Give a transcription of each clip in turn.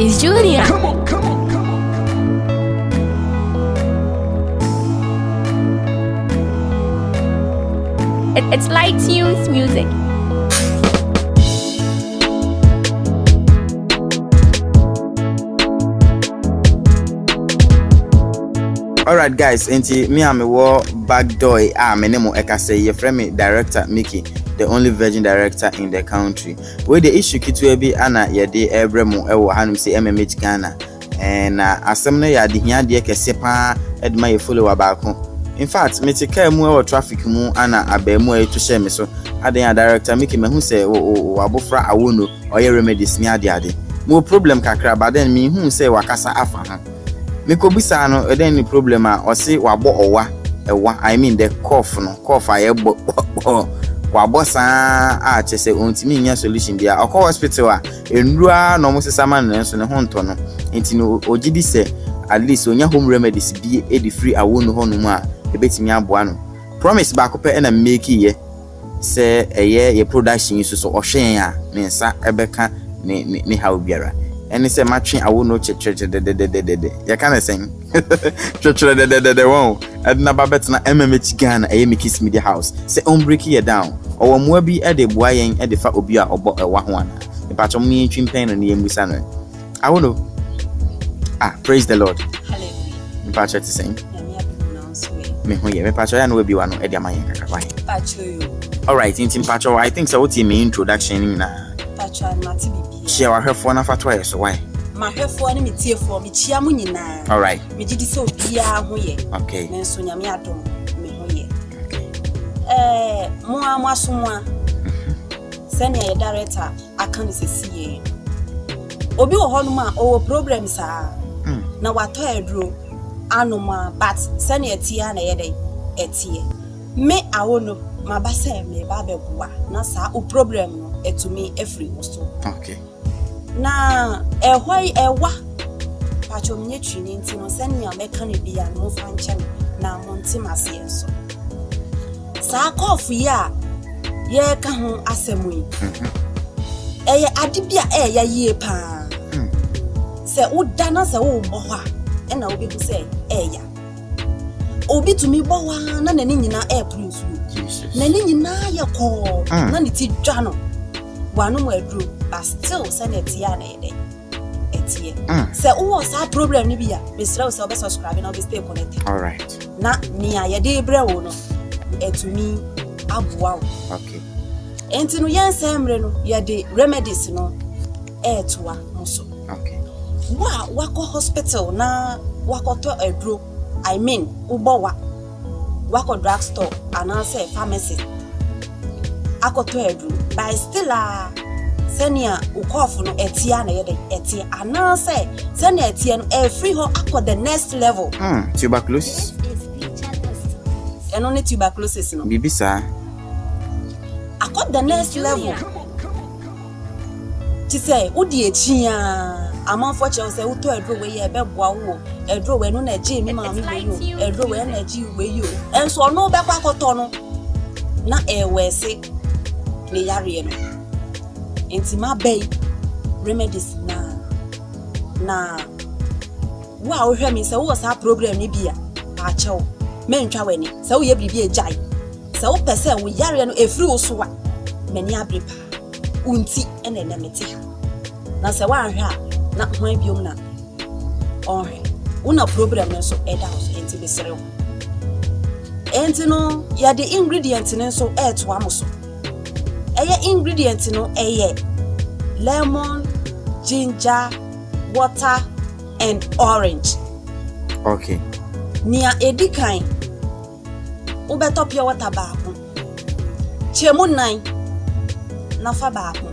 It's Junior. Come on, come on, come on. It's Light Tunes music. Alright guys, me am a back door. My name is say your friend director Mickey, the only virgin director in the country. Where the issue kitwe be ana yede ebremu ewo hanum say MMH Ghana. And asem na yade hia de kese pa edma ye follow abako. In fact, me take mu e traffic mu ana abemu e to share me so. Aden director Mickey me hu say abofra Awono oye Remedies ni ade. Mo problem kakra but then me hu say wakasa afa ha. Mikobisa no any problem or say wabo owa I mean the cough I wabo sa chese ontimi nya solution dia okọ hospital a enrua no mo sesama no so ne ho nto no enti no ogidi se at least onya home remedies bi e free Awono ho no mu a ebetimi aboa no promise ba ko pe na make ye se ye production so ohwen a ne nsa ebeka ne how biara and say matching Awono che ya can say the one and na babet na MMH Ghana Mickey's Media House say on break here down or mo bi e de boa yen e de fa obi a obo ewa ho ana e pa chom ni twimpen no ne yembusa no Awono praise the Lord, hallelujah. Me pa chat say me ho ye me pa chat ya no bi wa no e de amayen kakra pa cho all right intim pa cho I think so what me introduction na pa cho na ti share wa hwefo na fatwa yeso why ma hwefo ni metiefo mi chia mu nyina all right me gidi so bia ho ye okay nenso nyame adom me ho ye mo amasomwa senior ye director aka ne sesiye obi wo ho no ma o problem sa na wato edro anoma but senior tia na ye dey etie me Awono ma ba se me ba beboa na sa o problem no etumi every so okay na ehwai ewa pacho mnye twini nti no senior meka ne bia no fa nche na montimase enso sa kofu ya ye ka ho asemu yi eye ade bia ya yie pa se uda na se wo bo ha e na obi bu se ya obi tumi bo wa na nani nyina prince nani nyina ya ko na ni ti dwa no wanu mo adru but still sanity ya na yede etie se wo sa problem ni bia be sra se obe subscribe na obe stay connected all right na ni ayede bre wo no etumi aboa wo okay enti no yen semre no yede remedies no etoa muso okay wako hospital na wakoto adru I mean ubowa wako drugstore and say pharmacy akoto adru by still senior ukofu no etia na yede etia ana say senior etia no free ho akọ the next level tuberculosis eno ne tuberculosis no bibisa akọ the next level ti say udi echia amanfo che say uto edro we ye beboa wo edro we no na ji mi ma mi we yo edro we na ji we yo enso no be kwa akoto no na ewese ne yare no intima bay remedies na wa o hwe mi se wo sa problem ni bia pa chew mentwa weni se wo ye bibia ejai se wo pese wo yare no efri wo so wa mani abrepa unti ene na meti na se wa hwe a na hwan biom na onhwe una problem no so eda house enti besere wo enti no ya the ingredient no so eto amoso ingredient no lemon, ginger, water and orange. Okay. Nia edikan. Ubeto pure water baako. Chemu 9 na fa baako.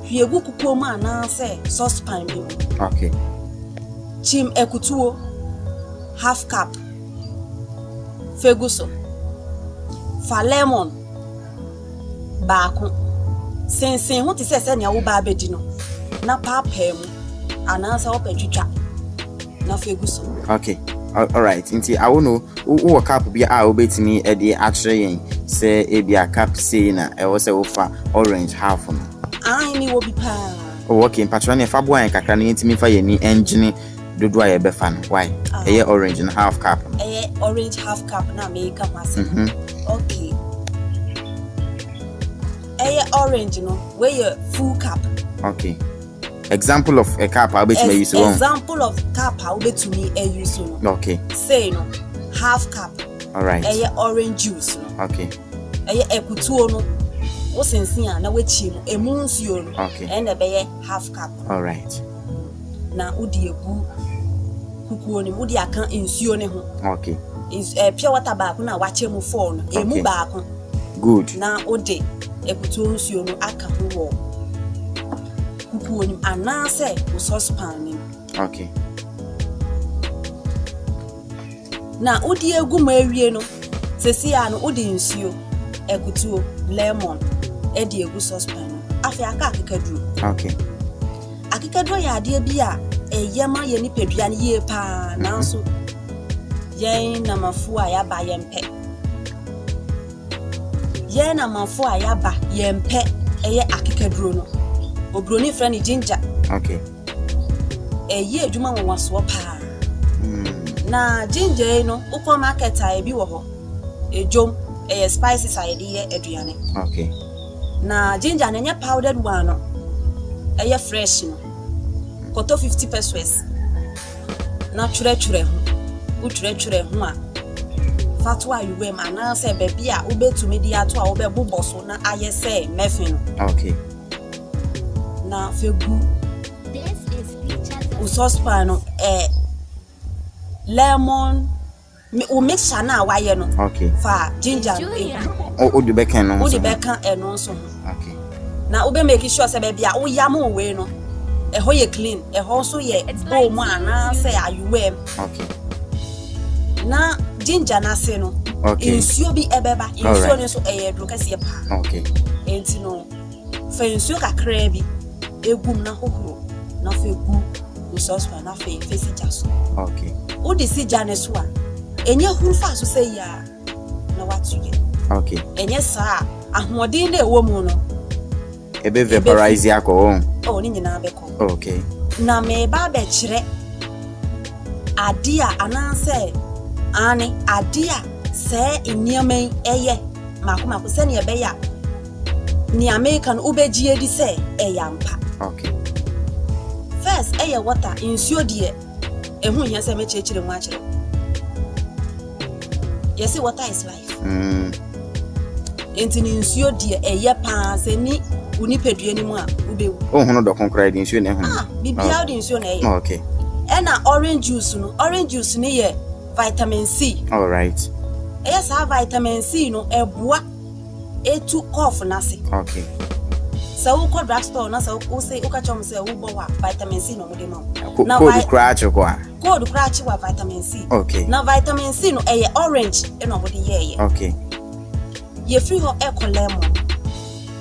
Hwiegu kukuo ma na se saucepan bi. Okay. Chim ekutuo half cup. Feguso. Fa lemon baako sensen ho ti se na wo ba abedi no na papa mu anansa wo patwitwa na feguso okay all right nti Awono wo cap bia obetimi e de akere yen se e bia cap sei na e wo se wo fa orange half no ai ni wo bi pa Oh, okay. Patroni Fabua and Kakani intimi fa yeni engine do I be fan. Why? A orange and half cup. A orange half cup na make up myself. Okay. A orange no where your full cup. Okay. Example of a cup I'll bet you use one. Example of cup I'll bet to me a use no. Okay. Say no half cup. All right. A orange juice no. Okay. A kutuo no. What's in here na we chim a moonsuo no. Okay. And a be half cup. All right. Na udi egu kukuo ni udi akan insuo ne ho. Okay. Is pure water baako na wache mu phone emu baako. Good. Na ode ekutuo nsuo no aka ho wo kukuo ni anase wo saucepan ni. Okay. Na udi egu ma awie no sesi ya no udi nsuo ekutuo lemon edi egu saucepan no afi aka akekaduro. Okay. Akekaduro ya ade bi a eyema ye ni pedua ne ye pa nanso yen na mafu a yaba yempe yen na mafu a yaba yempe eye akekaduro no obroni friend ginger. Okay. Eye adwuma wonwaso pa na ginger no ukọ market a ebi wo ho ejom eye spices a yede ye aduane. Okay. Na ginger na nya powdered one no eye fresh no koto 50 pesos na chure ho uture ho a fatwa yuwem anase bebi a ubetumi di ato a obebobọ so na ayese mefin. Okay. Na fegu saucepan no lemon o mixture na waye no. Okay. Fa ginger o di bekan no. O di bekan eno so. Okay. Na ube make sure say bebi a wo yam we no eho ye clean eho so ye bo mu anase ayuwem. Okay. Na ginger na se no. Okay. Insuo bi ebeba insuo ne so dro kase pa. Okay. Enti no fa insuo kakra bi egum na hohoro na fa egu saucepan na fa fesi jaso. Okay. O di si jane so a enye huru fa so say ya na watu ye. Okay. Enye sa ahoɔden na ewo mu no ebe vaporize yakọ. Oh ni nyina beko. Okay. Na me ba be kire adia ananse ane adia se eniamen eye mako se ne ebe ya ni American ubeji edi se eyampa. Okay. First eye water insuo die ehu hia se me chechire mu akire. Yes, water is life. Enti ni insuo die eye pa se ni unipedue ni mu a ubewu. Oh hono do konkra di insuo ne ho. Bibia di insuo na eye. Okay. Ena orange juice ni ye vitamin C. All right. Yes, vitamin C no ebua etu cough nase. Okay. So we call drugstore na so we say ukachom say we bo wa vitamin C no mo na code crash kwa. Code crash wa vitamin C. Okay. Na vitamin C no orange e no mo de ye. Okay. Ye free ho e lemon.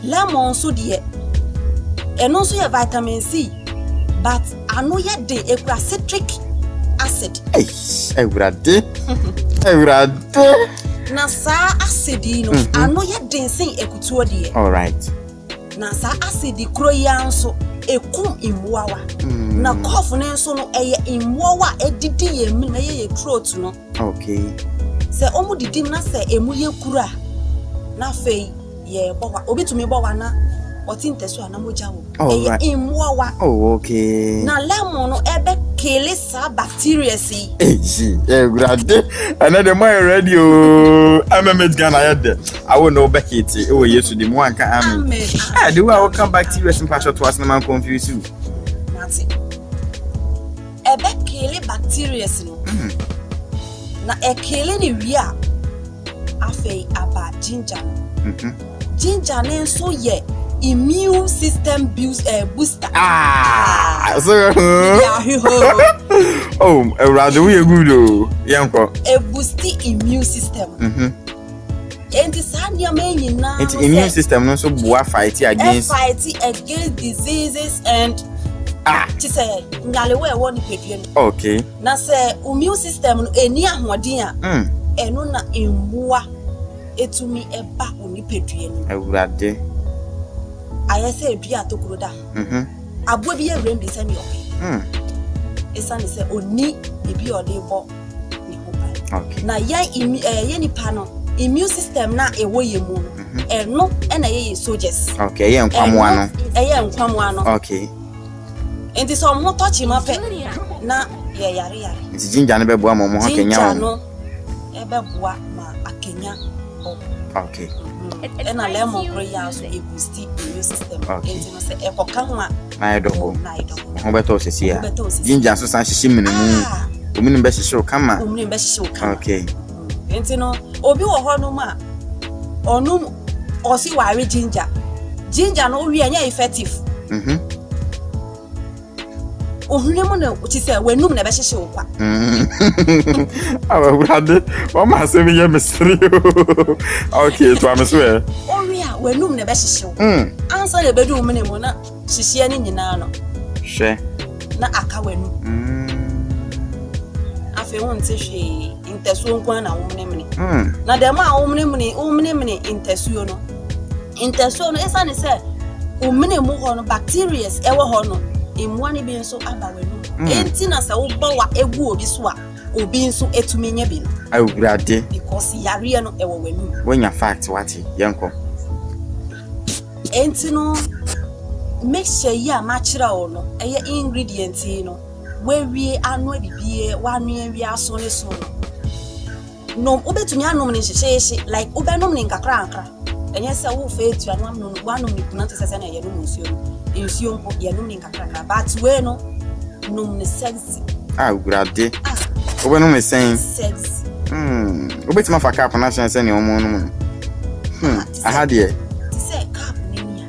Lemon so de e no so ye vitamin C but ano ye de ekura citric acid. Ewurade. Na sa acid no ano ye densin ekutuo de. All right. Na sa acid kro ya nso ekum imwawa. Na cough ne nso no eye imwawa edidi ye mi na ye throat no. Okay. Se omu didim na se emu ye kura na fei ye bowa obitumi bowa na otinteso anamoja wo. Eye imwawa. Oh okay. Na lemon no ebe kele sa bacteria si. Grade. Another my radio. I'm Ghana yet. I will know back it. Oh, yes, the one can I do. I will come back to you. Pastor to us, no man confuse you. Nancy. Ebe kele bacteria si no. Na e kele ni wia. Afei aba ginger. Ginger ne so ye immune system booster. So oh, rather we are good oh. Yanko. A boosty immune system. And the sanya main na. It's immune system no so fight against diseases and she say nyale we won peduen. Okay. Na say immune system no eni ahoden a eno na emua etumi eba oni peduen. Ewurade. Ayese edua tokuro da. Abo bi remedies any okay. Esane say oni bibi odebo ni ho ba. Okay. Na ye nipa no immune system na ewo ye mu no. Eno na ye soldiers. Okay, ye nkwamwa no. Ye nkwamwa no. Okay. Enti so mo touch ma pe na ye yare. Nti ginger no beboa mo ho kenya wo. Ginger no beboa ma akenya. Okay. And a lemon prayer so it will still immune system. Enti no say ekokanwa na edobo. Ho beto sesi ya. Ginger so san hihye minimu. Omini be hihye kama. Omini be hihye kama. Okay. Enti no obi wo ho no ma onum osi ware ginger. Ginger no wi anya effective. Ohunemu na uchi say wenum na be hihye wo kwa. Awa brade, o ma se mi ye mesri. Okay, to am so e. Ori a wenum na be hihye wo. Ansa le bedu menemu na hihye ni nyina no. Hwe. Na aka wenum. Afi won te hwe intesuo nkwan na wo menemu. Na dem a wo menemu intesuo no. Intesuo no esa ne say wo menemu ho no bacteria ewo ho no. Imwani bi nso aba wenu. Enti na sa wo ba wa egu obi so a obi nso etumi nya bi no. Awu brade. Because yare no ewo wenu. Wenya fact wati yenko. Enti no make sure ya machira o no eye ingredient no we wie anu bibie wanu wi aso ne so no. No obetumi anom ne hyehyehye like obenom ne nkakra ankra. Enye se wo fa etu anu am no wanu ne kuna te sese na ye no nsuo no. Nsuo mpo ye nom ne nkakra but we no nom ne sexy. Brade. Obenom ne sen. Sexy. Obetuma fa cap na chance ne omo no. Aha de. Say cap ne nia.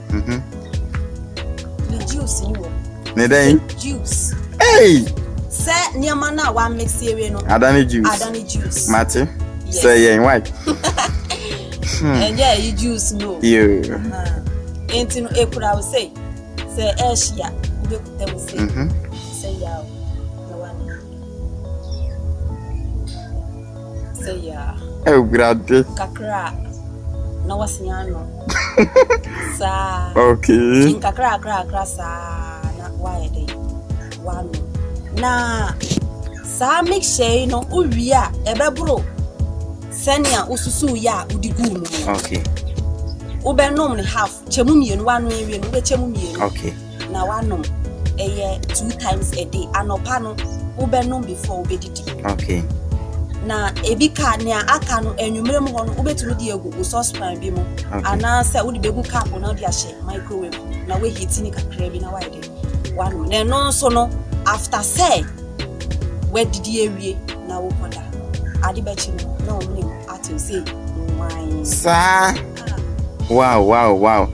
The juice ni wo. Ne den? Juice. Hey! Say niama na wa mix area no. Adani juice. Adani juice. Mate. Say yeah, why? And yeah, you juice no. Yeah. Enti no ekura we say Asia, we could say. Say ya. No one. Say ya. Brade. Kakra. No wasiano. Sa. Okay. In kakra sa na why dey. One. Na sa make sure no uwia ebebro. Senia ususu ya udigu no. Okay. Ubenom ne half chemu mienu wanu ewie no be chemu mienu. Okay. Na wanom 2 times a day anopa no ubenom before ubedidi. Okay. Na ebika ne aka no enwumere mu ho no ubetumi di egu saucepan bi mu ana se udi begu cup na udi ahye microwave na we heat ni kakra bi na wide wanom na no so no after say we didi ewie na wo koda ade be chi no na omni atin say wine Sa. Wow.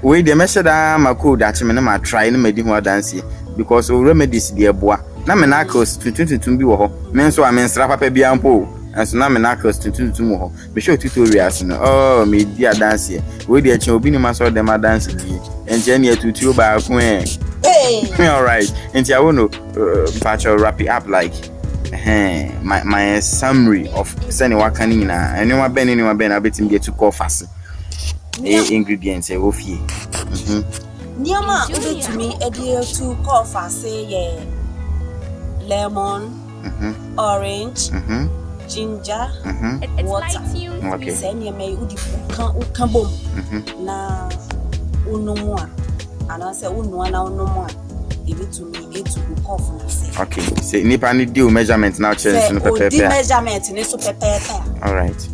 We the measure that my code that me na try na medi ho dance because o remedies the eboa na me na cause 2022 bi wo ho me so amensra papa bi ampo enso na me na cause 2022 wo ho me show tutorials no me di dance we the eche obi ni ma so dem dance di enje na tutu ba ku hey all right enti I want to patch or wrap it up like my summary of sending what can na anyone ben abetim get to call fast ingredients e wo fie niama ubetumi edie to coffee say lemon orange ginger water okay say niama udi kan bom na unomu a ana say unua na unomu a ebetumi etu coffee na say okay say nipa ni deal measurement now change no pepper the measurement ni so pepper all right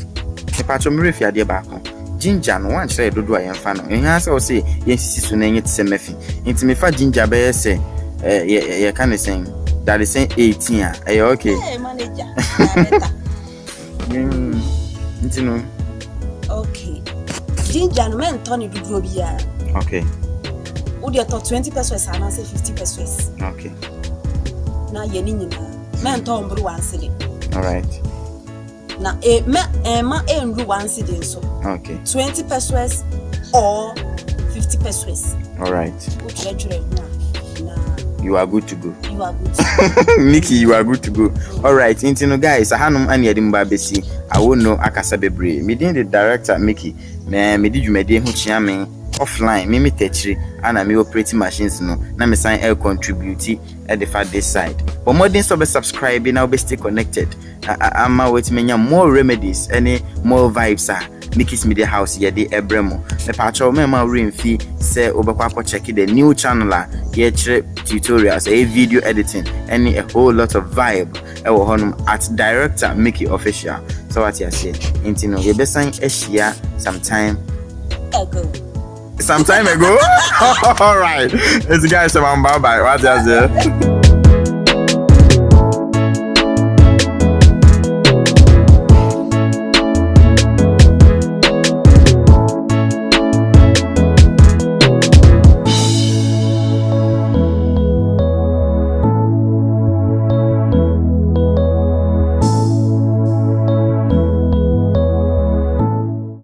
nipa chomre fi ade ba ko ginger no wan say dodo ayen fa no ehia say o say yen sisi so na enye tse mefi nti me fa ginger be say ye kan say that is 18 a okay manager nti no okay ginger no men turn dodo bia okay would you thought 20 pesos and say 50 pesos okay na ye ni nyina men turn bro 1 cedi all right na ma enru 1 cedi so okay 20 pesos or 50 pesos all right you are good to go Nikki you are good to go all right intino guys ahanum an yedim ba besi Awono akasa bebre me din the director Mickey me di dwumade hu chia me offline me techiri ana me operating machines no na me sign contribute at the far this side but more than subscribe now be stay connected ama wait menya more remedies any more vibes Mickey's Media House yede ebremo me pacho me ma remfi say obekwa check the new channel here tutorials video editing any a whole lot of vibe at director Mickey official so what you say intino we be sign ehia sometime ago all right it's guys bye bye what you say